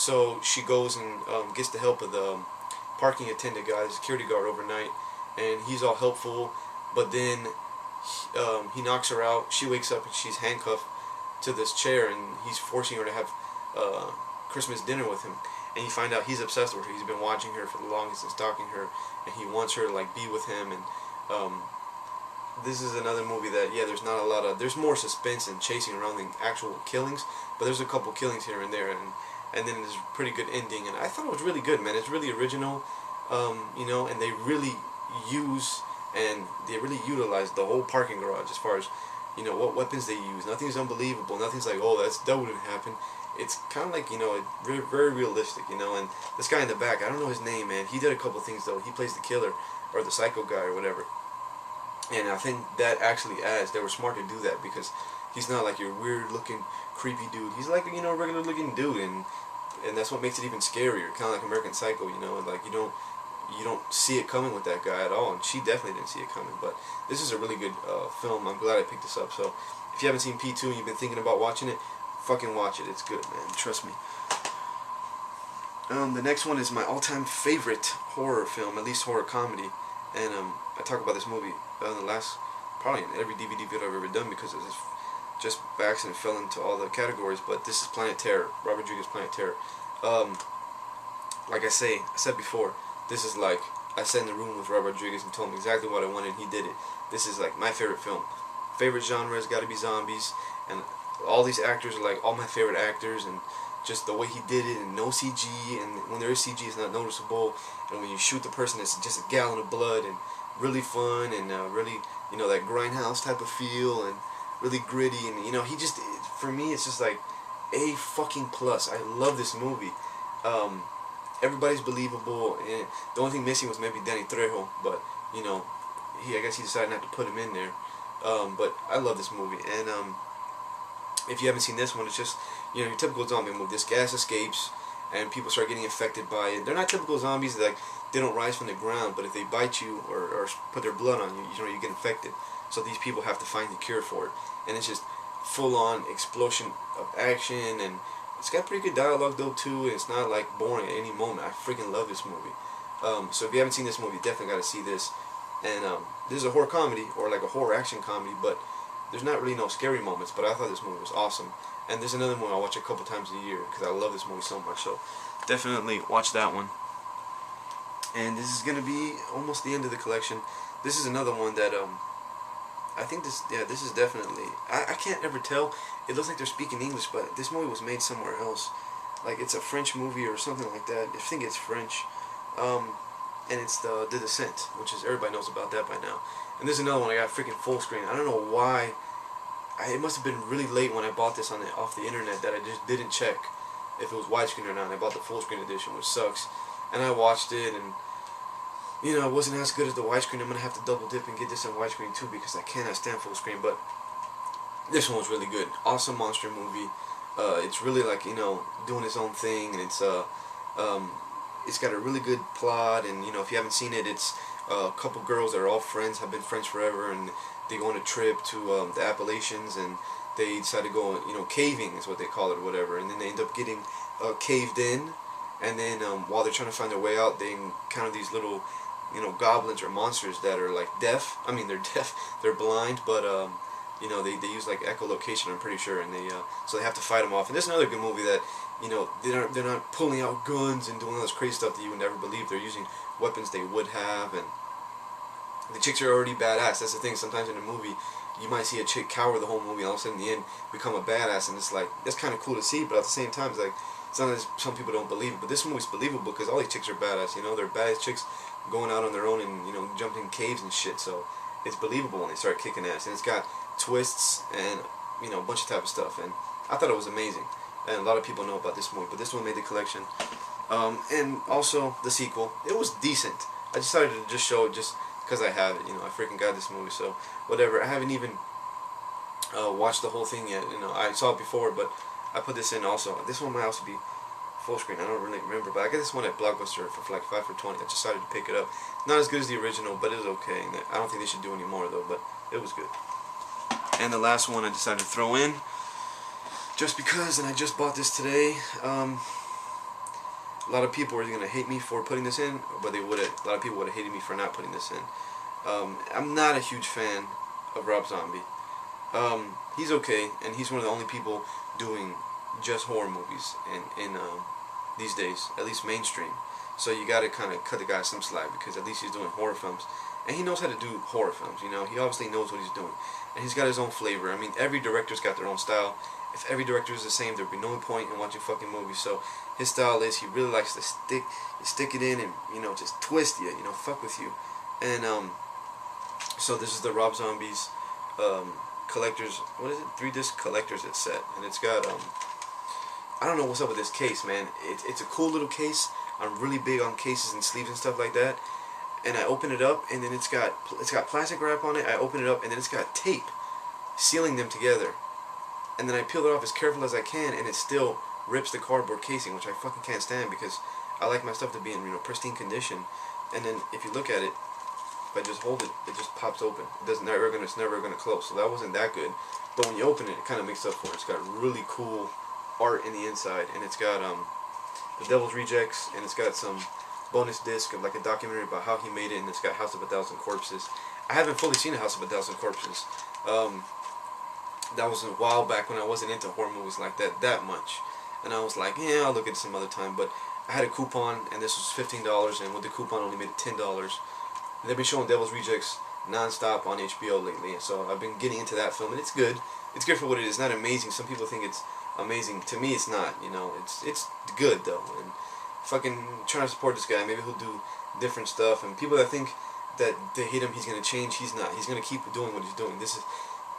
So she goes and gets the help of the parking attendant guy, the security guard overnight, and he's all helpful. But then he knocks her out. She wakes up and she's handcuffed to this chair, and he's forcing her to have Christmas dinner with him. And you find out he's obsessed with her. He's been watching her for the longest and stalking her, and he wants her to like be with him. And this is another movie that, yeah, there's not a lot of, there's more suspense and chasing around the actual killings, but there's a couple killings here and there, and then there's a pretty good ending. And I thought it was really good, man. It's really original, you know, and they really use and they really utilize the whole parking garage as far as, you know, what weapons they use. Nothing's unbelievable. Nothing's like, oh, that wouldn't happen. It's kind of like, you know, very, very realistic, you know. And this guy in the back, I don't know his name, man. He did a couple things though. He plays the killer or the psycho guy or whatever. And I think that actually adds, they were smart to do that, because he's not like your weird looking creepy dude. He's like, you know, a regular looking dude, and that's what makes it even scarier. Kind of like American Psycho, you know, and like you don't see it coming with that guy at all, and she definitely didn't see it coming. But this is a really good film. I'm glad I picked this up. So if you haven't seen P2 and you've been thinking about watching it, fucking watch it. It's good, man. Trust me. The next one is my all-time favorite horror film, at least horror comedy, and I talk about this movie in the last, probably in every DVD video I've ever done, because it just by accident fell into all the categories. But this is Planet Terror, Robert Rodriguez' Planet Terror. Like I said before, this is like, I sat in the room with Robert Rodriguez and told him exactly what I wanted, and he did it. This is like my favorite film. Favorite genre has got to be zombies, and all these actors are like all my favorite actors, and just the way he did it, and no CG, and when there is CG it's not noticeable, and when you shoot the person it's just a gallon of blood, and really fun, and really, you know, that grindhouse type of feel, and really gritty, and you know, he just, for me it's just like A fucking plus. I love this movie. Everybody's believable, and the only thing missing was maybe Danny Trejo, but you know, I guess he decided not to put him in there. But I love this movie, and if you haven't seen this one, it's just, you know, your typical zombie movie. This gas escapes, and people start getting infected by it. They're not typical zombies, like they don't rise from the ground, but if they bite you or put their blood on you, you know, you get infected. So these people have to find the cure for it, and it's just full-on explosion of action, and it's got pretty good dialogue though too, and it's not like boring at any moment. I freaking love this movie. So if you haven't seen this movie, you definitely got to see this. And this is a horror comedy, or like a horror action comedy, but there's not really no scary moments, but I thought this movie was awesome. And there's another one I'll watch a couple times a year, because I love this movie so much, so definitely watch that one. And this is going to be almost the end of the collection. This is another one that, I think this is definitely, I can't ever tell. It looks like they're speaking English, but this movie was made somewhere else. Like it's a French movie or something like that. I think it's French. And it's the Descent, which is, everybody knows about that by now. And there's another one I got freaking full screen. I don't know why. It must have been really late when I bought this off the internet that I just didn't check if it was widescreen or not. And I bought the full screen edition, which sucks. And I watched it, and you know, it wasn't as good as the widescreen. I'm gonna have to double dip and get this in widescreen too, because I cannot stand full screen. But this one was really good. Awesome monster movie. It's really like, you know, doing its own thing, and it's got a really good plot. And you know, if you haven't seen it, it's a couple girls that are all friends, have been friends forever, and they go on a trip to the Appalachians, and they decide to go, you know, caving is what they call it or whatever, and then they end up getting caved in, and then while they're trying to find their way out, they encounter these little, you know, goblins or monsters that are like deaf. I mean, they're deaf, they're blind, but you know, they use like echolocation, I'm pretty sure, and so they have to fight them off. And there's another good movie that, you know, they're not pulling out guns and doing all this crazy stuff that you would never believe. They're using weapons they would have, and the chicks are already badass. That's the thing. Sometimes in a movie, you might see a chick cower the whole movie, and all of a sudden in the end become a badass, and it's like, that's kind of cool to see. But at the same time, it's like, sometimes some people don't believe it. But this movie's believable because all these chicks are badass. You know, they're badass chicks going out on their own and, you know, jumping in caves and shit. So it's believable when they start kicking ass, and it's got twists and, you know, a bunch of type of stuff. And I thought it was amazing. And a lot of people know about this movie, but this one made the collection. And also the sequel, it was decent. I decided to just show it just because I have it. You know, I freaking got this movie, so whatever. I haven't even watched the whole thing yet. You know, I saw it before, but I put this in also. This one might also be full screen. I don't really remember, but I got this one at Blockbuster for like 5 for $20. I decided to pick it up. Not as good as the original, but it was okay. And I don't think they should do any more though, but it was good. And the last one I decided to throw in, just because, and I just bought this today. a lot of people are either gonna hate me for putting this in, but a lot of people would have hated me for not putting this in. I'm not a huge fan of Rob Zombie. He's okay, and he's one of the only people doing just horror movies in these days, at least mainstream. So you gotta kind of cut the guy some slack, because at least he's doing horror films, and he knows how to do horror films. You know, he obviously knows what he's doing, and he's got his own flavor. I mean, every director's got their own style. If every director is the same, there'd be no point in watching fucking movies. So his style is, he really likes to stick it in and, you know, just twist you, you know, fuck with you. And so this is the Rob Zombie's collector's, what is it, 3-disc collector's set, and it's got I don't know what's up with this case, man. It's a cool little case. I'm really big on cases and sleeves and stuff like that. And I open it up, and then it's got plastic wrap on it. I open it up, and then it's got tape sealing them together. And then I peel it off as careful as I can, and it still rips the cardboard casing, which I fucking can't stand, because I like my stuff to be in, you know, pristine condition. And then if you look at it, if I just hold it, it just pops open. It's never gonna close. So that wasn't that good. But when you open it, it kind of makes up for it. It's got really cool art in the inside, and it's got the Devil's Rejects, and it's got some bonus disc of like a documentary about how he made it, and it's got House of a Thousand Corpses. I haven't fully seen a House of a Thousand Corpses. That was a while back when I wasn't into horror movies like that much, and I was like, yeah, I'll look at it some other time. But I had a coupon, and this was $15, and with the coupon I only made it $10. And they've been showing Devil's Rejects non-stop on HBO lately, and so I've been getting into that film, and it's good. It's good for what it is. Not amazing. Some people think it's amazing. To me, it's not. You know, it's good though. And fucking trying to support this guy. Maybe he'll do different stuff. And people that think that they hate him, he's gonna change. He's not. He's gonna keep doing what he's doing. This is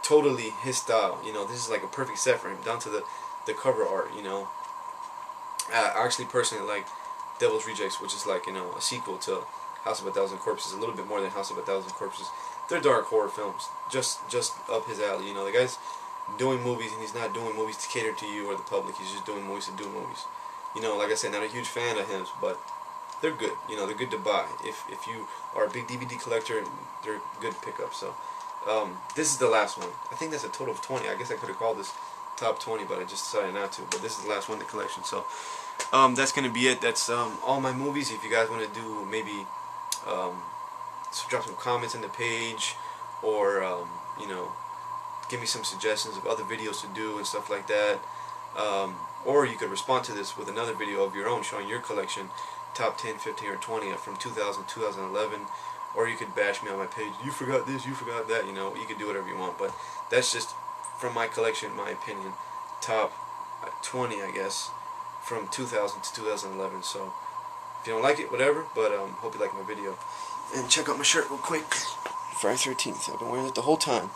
totally his style. You know, this is like a perfect set for him, down to the cover art. You know, I actually personally like Devil's Rejects, which is like, you know, a sequel to House of a Thousand Corpses, a little bit more than House of a Thousand Corpses. They're dark horror films, just up his alley. You know, the guy's doing movies, and he's not doing movies to cater to you or the public. He's just doing movies to do movies. You know, like I said, not a huge fan of his, but they're good. You know, they're good to buy. If you are a big DVD collector, they're good pickups. So this is the last one. I think that's a total of 20. I guess I could have called this top 20, but I just decided not to. But this is the last one in the collection. So that's gonna be it. That's all my movies. If you guys want to do maybe drop some comments in the page, or you know, give me some suggestions of other videos to do and stuff like that. Or you could respond to this with another video of your own showing your collection, top 10, 15, or 20 from 2000, 2011. Or you could bash me on my page. You forgot this, you forgot that. You know, you could do whatever you want. But that's just from my collection, my opinion. Top 20, I guess, from 2000 to 2011. So if you don't like it, whatever. But hope you like my video. And check out my shirt real quick. Friday 13th. I've been wearing it the whole time.